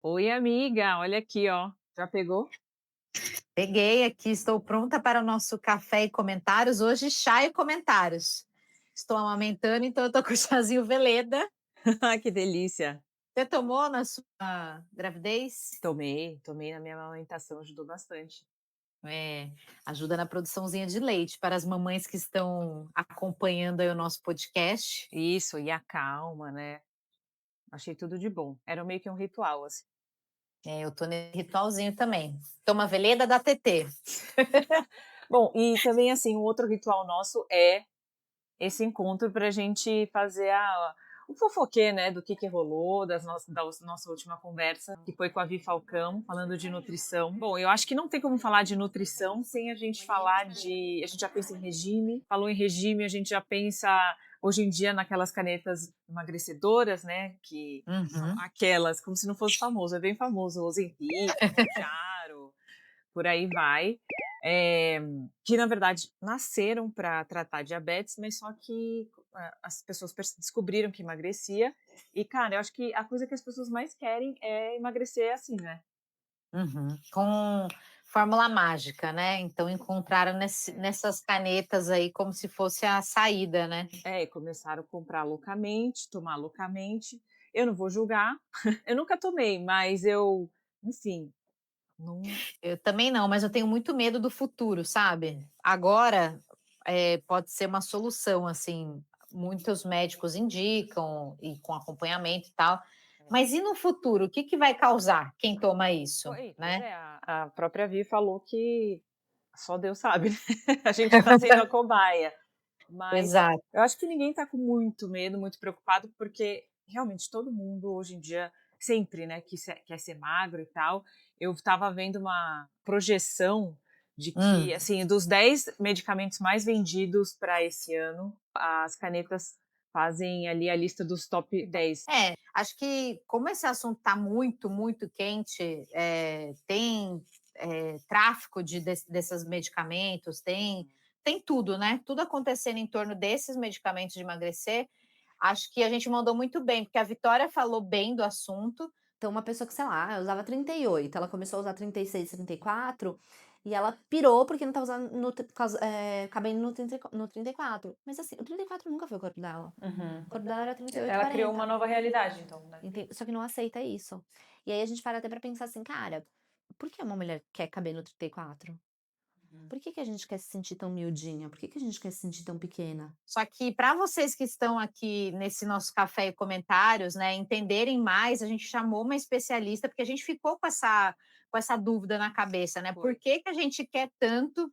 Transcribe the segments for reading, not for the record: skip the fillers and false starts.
Oi, amiga, olha aqui, ó. Já pegou? Peguei aqui, estou pronta para o nosso café e comentários. Hoje, chá e comentários. Estou amamentando, então eu estou com o chazinho Veleda. Que delícia. Você tomou na sua gravidez? Tomei na minha amamentação, ajudou bastante. É, ajuda na produçãozinha de leite para as mamães que estão acompanhando aí o nosso podcast. Isso, e acalma, né? Achei tudo de bom. Era meio que um ritual, assim. Eu tô nesse ritualzinho também. Toma Veleda da TT. Bom, e também, assim, um outro ritual nosso é esse encontro para a gente fazer o fofoquê, né, do que rolou, da nossa última conversa, que foi com a Vi Falcão, falando de nutrição. Bom, eu acho que não tem como falar de nutrição sem a gente falar de. A gente já pensa em regime, falou em regime, a gente já pensa. Hoje em dia, naquelas canetas emagrecedoras, né? Que são Uhum. aquelas, como se não fosse famoso, é bem famoso, o Ozempic, Mounjaro, por aí vai. Eh, que na verdade nasceram para tratar diabetes, mas só que as pessoas descobriram que emagrecia. E, cara, eu acho que a coisa que as pessoas mais querem é emagrecer assim, né? Uhum. Com fórmula mágica, né, então encontraram nessas canetas aí como se fosse a saída, né. É, começaram a comprar loucamente, tomar loucamente. Eu não vou julgar, eu nunca tomei, mas enfim, não. Eu também não, mas eu tenho muito medo do futuro, sabe. Agora, pode ser uma solução, assim, muitos médicos indicam e com acompanhamento e tal, mas e no futuro, o que que vai causar quem toma isso, Pois né? é, a própria Vi falou que só Deus sabe, né? A gente está sendo a cobaia. Mas Exato. eu acho que ninguém está com muito medo, muito preocupado, porque realmente todo mundo hoje em dia, sempre, né, quer ser magro e tal. Eu estava vendo uma projeção de Hum. que, assim, dos 10 medicamentos mais vendidos para esse ano, as canetas fazem ali a lista dos top 10. Acho que como esse assunto está muito, muito quente, tem, tráfico desses medicamentos, tem tudo, né, tudo acontecendo em torno desses medicamentos de emagrecer, acho que a gente mandou muito bem, porque a Vitória falou bem do assunto. Então, uma pessoa que, sei lá, usava 38, ela começou a usar 36, 34, e ela pirou porque não estava usando cabendo no 34. Mas assim, o 34 nunca foi o corpo dela. Uhum. O corpo dela era 38, Ela criou uma 40. nova realidade, então, né? Só que não aceita isso. E aí a gente para até pra pensar assim, cara, por que uma mulher quer caber no 34? Por que que a gente quer se sentir tão miudinha? Por que que a gente quer se sentir tão pequena? Só que para vocês que estão aqui nesse nosso café e comentários, né, entenderem mais, a gente chamou uma especialista, porque a gente ficou com essa dúvida na cabeça, né? Por Foi. que que a gente quer tanto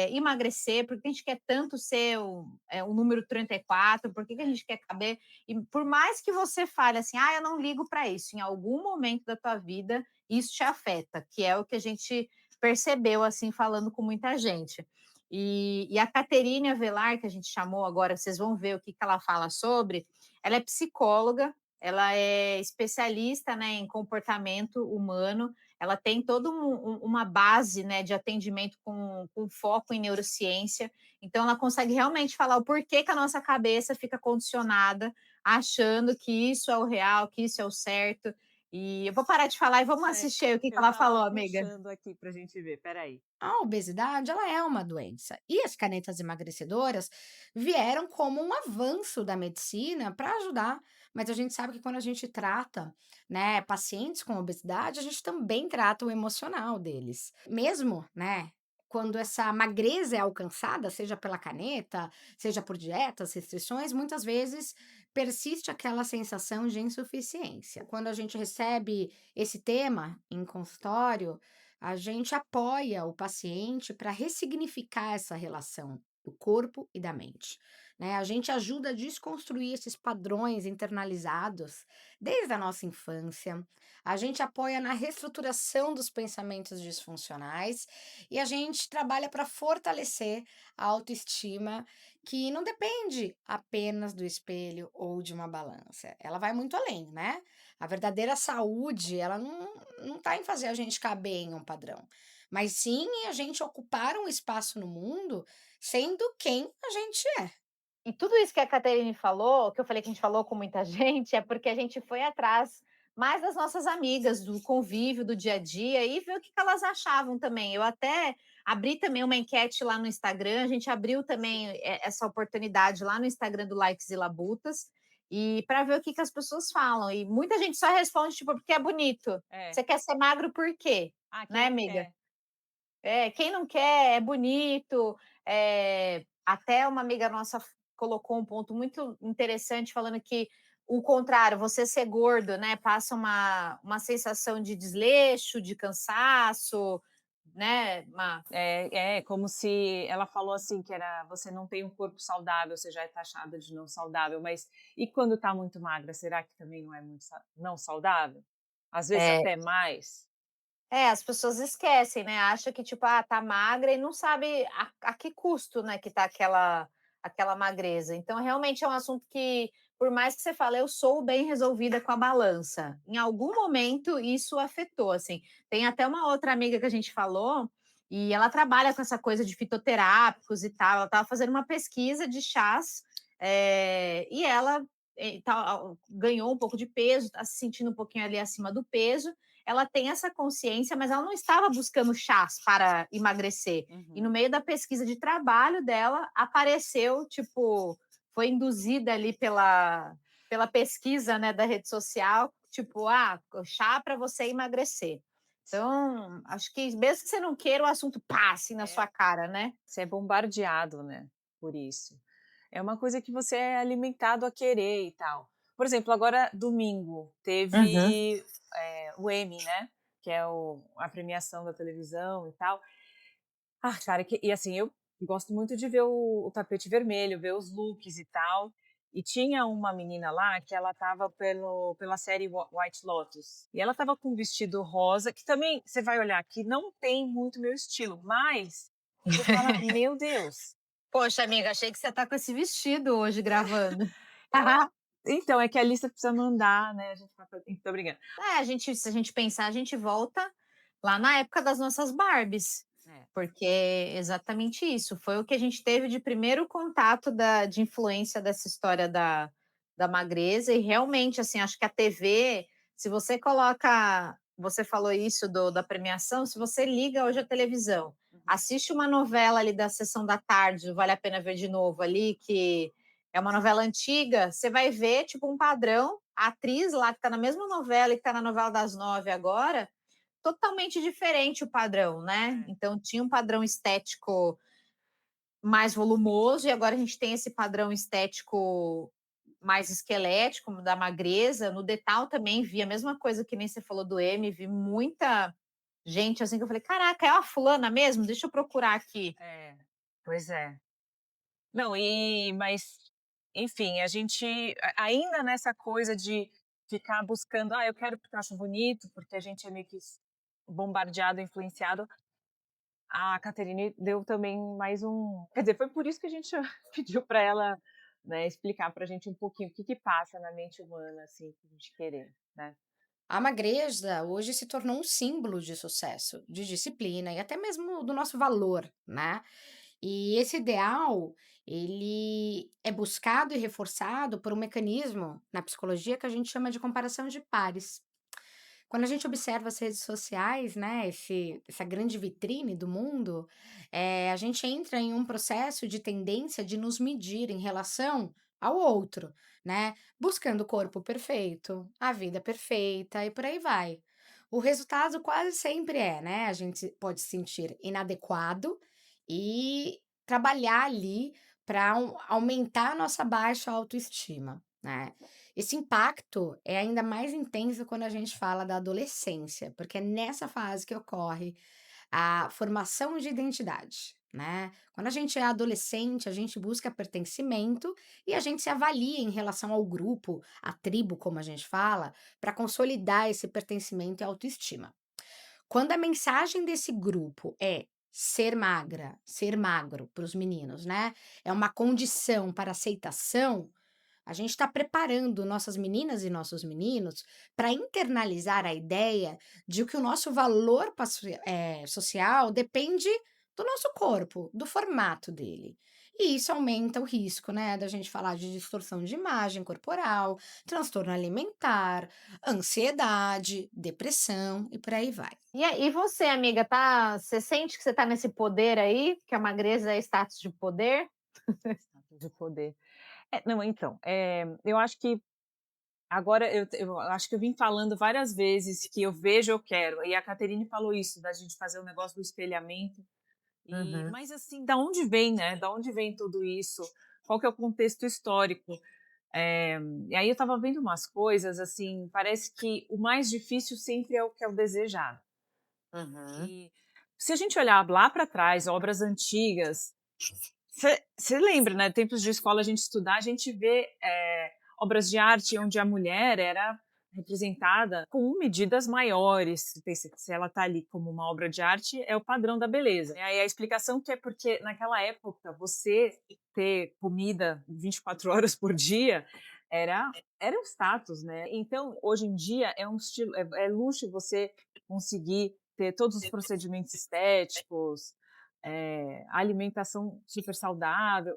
emagrecer? Por que a gente quer tanto ser o número 34? Por que que a É. gente quer caber? E por mais que você fale assim, eu não ligo para isso, em algum momento da tua vida isso te afeta, que é o que a gente percebeu assim falando com muita gente. E a Caterine Avelar, que a gente chamou agora, vocês vão ver o que ela fala sobre. Ela é psicóloga, ela é especialista, né, em comportamento humano, ela tem toda uma base, né, de atendimento com foco em neurociência, então ela consegue realmente falar o porquê que a nossa cabeça fica condicionada, achando que isso é o real, que isso é o certo. E eu vou parar de falar e vamos É, assistir aí o que que eu ela tava falou, amiga. puxando aqui pra gente ver, peraí. A obesidade, ela é uma doença e as canetas emagrecedoras vieram como um avanço da medicina para ajudar, mas a gente sabe que quando a gente trata, né, pacientes com obesidade, a gente também trata o emocional deles. Mesmo, né, quando essa magreza é alcançada, seja pela caneta, seja por dietas, restrições, muitas vezes persiste aquela sensação de insuficiência. Quando a gente recebe esse tema em consultório, a gente apoia o paciente para ressignificar essa relação do corpo e da mente, né? A gente ajuda a desconstruir esses padrões internalizados desde a nossa infância. A gente apoia na reestruturação dos pensamentos disfuncionais e a gente trabalha para fortalecer a autoestima, que não depende apenas do espelho ou de uma balança. Ela vai muito além, né? A verdadeira saúde, ela não está em fazer a gente caber em um padrão, mas sim em a gente ocupar um espaço no mundo sendo quem a gente é. E tudo isso que a Caterine falou, que eu falei que a gente falou com muita gente, é porque a gente foi atrás mais das nossas amigas, do convívio, do dia a dia e ver o que elas achavam também. Eu até abri também uma enquete lá no Instagram, a gente abriu também essa oportunidade lá no Instagram do Likes e Labutas, e para ver o que as pessoas falam. E muita gente só responde, tipo, porque é bonito. É. Você quer ser magro por quê? Ah, quem Né, não amiga? quer? É, quem não quer, é bonito. Até uma amiga nossa colocou um ponto muito interessante, falando que o contrário, você ser gordo, né, passa uma sensação de desleixo, de cansaço, né? É como se ela falou assim que era você não tem um corpo saudável, você já é taxada de não saudável, mas e quando está muito magra, será que também não é muito não saudável? Às vezes É, até mais? as pessoas esquecem, né? Acha que, tipo, tá magra e não sabe a que custo, né, que tá aquela magreza. Então, realmente é um assunto que, por mais que você fale, eu sou bem resolvida com a balança, em algum momento isso afetou, assim. Tem até uma outra amiga que a gente falou, e ela trabalha com essa coisa de fitoterápicos e tal. Ela estava fazendo uma pesquisa de chás, e ela ganhou um pouco de peso, está se sentindo um pouquinho ali acima do peso. Ela tem essa consciência, mas ela não estava buscando chás para emagrecer. E no Uhum. meio da pesquisa de trabalho dela, apareceu, tipo, foi induzida ali pela pesquisa, né, da rede social, tipo, chá para você emagrecer. Então, acho que mesmo que você não queira, o assunto passe na É, sua cara, né? você é bombardeado, né, por isso. É uma coisa que você é alimentado a querer e tal. Por exemplo, agora domingo Uhum. teve, o Emmy, né, que é a premiação da televisão e tal. Ah, cara, e assim, eu gosto muito de ver o tapete vermelho, ver os looks e tal. E tinha uma menina lá que ela estava pela série White Lotus. E ela estava com um vestido rosa, que também, você vai olhar aqui, não tem muito meu estilo, mas você fala, meu Deus. Poxa, amiga, achei que você tá com esse vestido hoje gravando. Ela... Então, é que a lista precisa mandar, né? A gente vai fazer. Tô brincando. Se a gente pensar, a gente volta lá na época das nossas Barbies. É. Porque é exatamente isso. Foi o que a gente teve de primeiro contato de influência dessa história da magreza. E realmente, assim, acho que a TV, se você coloca. Você falou isso da premiação, se você liga hoje a televisão, Uhum. assiste uma novela ali da sessão da tarde, vale a pena ver de novo ali, que é uma novela antiga, você vai ver, tipo, um padrão. A atriz lá que está na mesma novela e que está na novela das 9 agora, totalmente diferente o padrão, né? É. Então tinha um padrão estético mais volumoso e agora a gente tem esse padrão estético mais esquelético, da magreza. No Detal também vi a mesma coisa que nem você falou do M, vi muita gente assim que eu falei, caraca, é a fulana mesmo? Deixa eu procurar aqui. É, pois é. Não, mas, enfim, a gente ainda nessa coisa de ficar buscando, eu quero porque eu acho bonito, porque a gente é meio que bombardeado, influenciado. A Caterine deu também mais quer dizer, foi por isso que a gente pediu para ela, né, explicar para a gente um pouquinho o que que passa na mente humana, assim, pra gente querer, né. A magreza hoje se tornou um símbolo de sucesso, de disciplina e até mesmo do nosso valor, né? E esse ideal, ele é buscado e reforçado por um mecanismo na psicologia que a gente chama de comparação de pares. Quando a gente observa as redes sociais, né, essa grande vitrine do mundo, a gente entra em um processo de tendência de nos medir em relação ao outro, né? Buscando o corpo perfeito, a vida perfeita e por aí vai. O resultado quase sempre né? A gente pode se sentir inadequado e trabalhar ali para aumentar a nossa baixa autoestima, né? Esse impacto é ainda mais intenso quando a gente fala da adolescência, porque é nessa fase que ocorre a formação de identidade, né? Quando a gente é adolescente, a gente busca pertencimento e a gente se avalia em relação ao grupo, à tribo, como a gente fala, para consolidar esse pertencimento e autoestima. Quando a mensagem desse grupo é ser magra, ser magro para os meninos, né? É uma condição para aceitação, a gente está preparando nossas meninas e nossos meninos para internalizar a ideia de que o nosso valor social depende do nosso corpo, do formato dele. E isso aumenta o risco, né, da gente falar de distorção de imagem corporal, transtorno alimentar, ansiedade, depressão e por aí vai. E você, amiga, você sente que você tá nesse poder aí, que a magreza é status de poder? Status de poder. Não, então, eu acho que agora eu acho que eu vim falando várias vezes que eu vejo, eu quero, e a Caterine falou isso, da gente fazer o negócio do espelhamento. Uhum, Mas assim, da onde vem, né? Da onde vem tudo isso? Qual que é o contexto histórico? Eh, e aí eu estava vendo umas coisas, assim, parece que o mais difícil sempre é o que é o desejado. uhum. E se a gente olhar lá para trás, obras antigas, você lembra, né? Tempos de escola a gente estudar, a gente vê obras de arte onde a mulher era representada com medidas maiores. Se ela está ali como uma obra de arte, é o padrão da beleza. E aí a explicação que é porque naquela época você ter comida 24 horas por dia era era um status, né? Então hoje em dia é um estilo, é luxo você conseguir ter todos os procedimentos estéticos, a alimentação super saudável,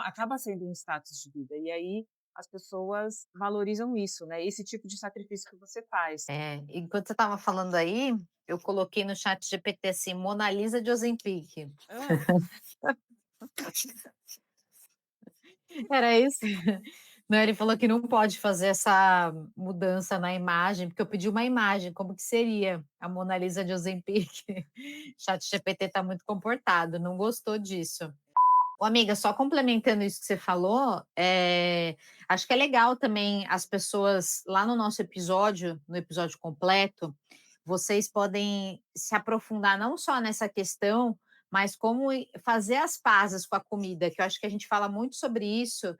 acaba sendo um status de vida. E aí as pessoas valorizam isso, né? Esse tipo de sacrifício que você faz. Enquanto você estava falando aí, eu coloquei no chat GPT assim, Mona Lisa de Ozempic. Ah, Era isso? Não, ele falou que não pode fazer essa mudança na imagem, porque eu pedi uma imagem, como que seria a Mona Lisa de Ozempic? Chat GPT está muito comportado, não gostou disso. Ô, amiga, só complementando isso que você falou, acho que é legal também as pessoas, lá no nosso episódio, no episódio completo, vocês podem se aprofundar não só nessa questão, mas como fazer as pazes com a comida, que eu acho que a gente fala muito sobre isso.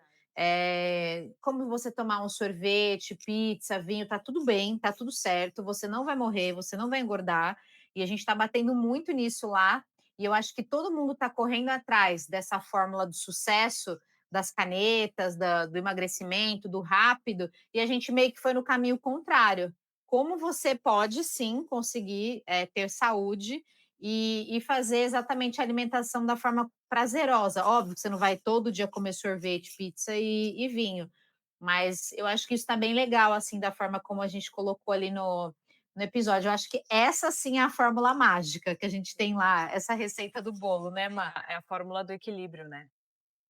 Como você tomar um sorvete, pizza, vinho, tá tudo bem, tá tudo certo, você não vai morrer, você não vai engordar, e a gente está batendo muito nisso lá, e eu acho que todo mundo está correndo atrás dessa fórmula do sucesso, das canetas, do emagrecimento, do rápido, e a gente meio que foi no caminho contrário. Como você pode sim conseguir ter saúde e fazer exatamente a alimentação da forma prazerosa. Óbvio que você não vai todo dia comer sorvete, pizza e vinho, mas eu acho que isso está bem legal, assim, da forma como a gente colocou ali no episódio. Eu acho que essa sim é a fórmula mágica que a gente tem lá, essa receita do bolo, né, Má? é a fórmula do equilíbrio, né?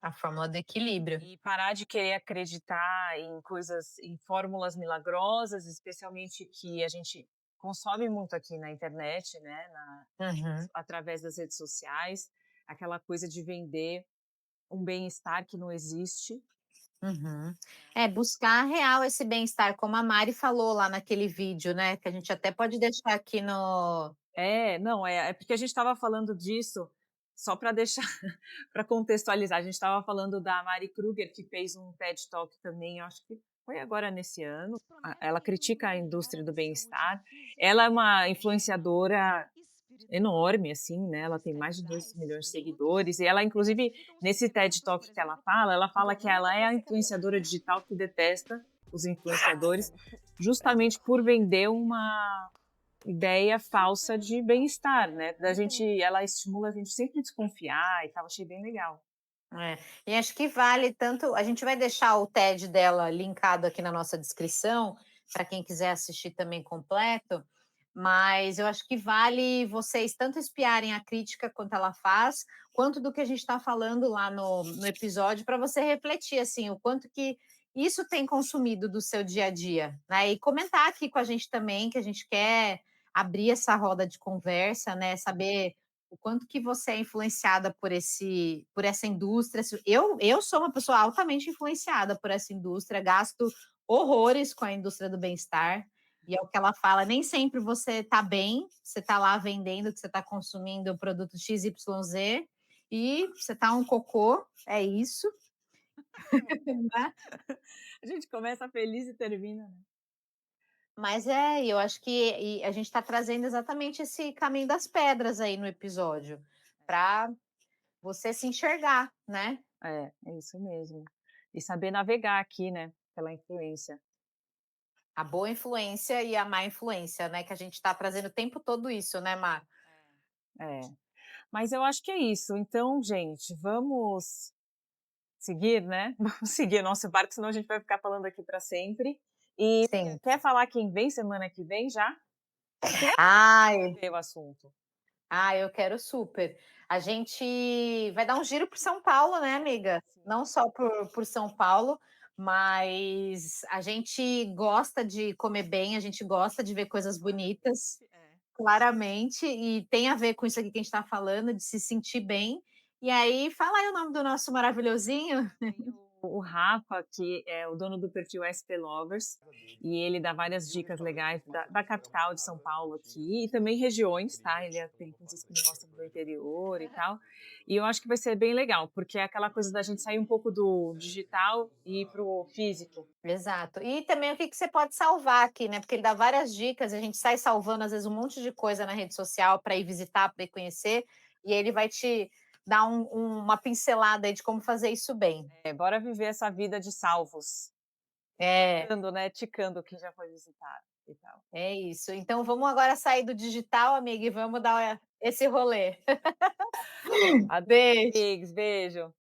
A fórmula do equilíbrio. E parar de querer acreditar em coisas, em fórmulas milagrosas, especialmente que a gente consome muito aqui na internet, né? Uhum, Através das redes sociais, aquela coisa de vender um bem-estar que não existe. uhum. Buscar real esse bem-estar, como a Mari falou lá naquele vídeo, né? Que a gente até pode deixar aqui no. Não, é porque a gente estava falando disso, só para deixar, para contextualizar, a gente estava falando da Mari Kruger, que fez um TED Talk também, eu acho que foi agora nesse ano. Ela critica a indústria do bem-estar. Ela é uma influenciadora enorme, assim, né? Ela tem mais de 2 milhões de seguidores. E ela, inclusive, nesse TED Talk que ela fala que ela é a influenciadora digital que detesta os influenciadores, justamente por vender uma ideia falsa de bem-estar, né? Ela estimula a gente sempre desconfiar e tal, achei bem legal. É, e acho que vale tanto. A gente vai deixar o TED dela linkado aqui na nossa descrição, para quem quiser assistir também completo. Mas eu acho que vale vocês tanto espiarem a crítica quanto ela faz, quanto do que a gente está falando lá no episódio, para você refletir assim, o quanto que isso tem consumido do seu dia a dia, né? E comentar aqui com a gente também, que a gente quer abrir essa roda de conversa, né? Saber o quanto que você é influenciada por essa indústria. Eu sou uma pessoa altamente influenciada por essa indústria, gasto horrores com a indústria do bem-estar. E é o que ela fala, nem sempre você está bem, você está lá vendendo que você está consumindo o produto XYZ e você está um cocô, é isso, né? A gente começa feliz e termina, né? Mas eu acho que a gente está trazendo exatamente esse caminho das pedras aí no episódio, para você se enxergar, né? É isso mesmo. E saber navegar aqui, né? Pela influência. A boa influência e a má influência, né? Que a gente está trazendo o tempo todo isso, né, Mar? É. Mas eu acho que é isso. Então, gente, vamos seguir, né? Vamos seguir o nosso barco, senão a gente vai ficar falando aqui para sempre. E Sim. quer falar quem vem semana que vem já? Quer Ai, ver o assunto? eu quero super. A gente vai dar um giro por São Paulo, né, amiga? Sim. Não só por São Paulo, mas a gente gosta de comer bem, a gente gosta de ver coisas bonitas, É. claramente, e tem a ver com isso aqui que a gente está falando, de se sentir bem. E aí, fala aí o nome do nosso maravilhosinho. Tem o Rafa, que é o dono do perfil SP Lovers, e ele dá várias dicas legais da capital de São Paulo aqui, e também regiões, tá? Tem coisas que ele mostra do interior e tal. E eu acho que vai ser bem legal, porque é aquela coisa da gente sair um pouco do digital e ir pro físico. Exato. E também o que que você pode salvar aqui, né? Porque ele dá várias dicas, a gente sai salvando, às vezes, um monte de coisa na rede social para ir visitar, para ir conhecer, e ele vai te dar uma pincelada aí de como fazer isso bem. É, bora viver essa vida de salvos. É, Ticando, né? Ticando o que já foi visitado e tal. é isso. Então vamos agora sair do digital, amiga, e vamos dar esse rolê. Até, Beijo. amigos, beijo.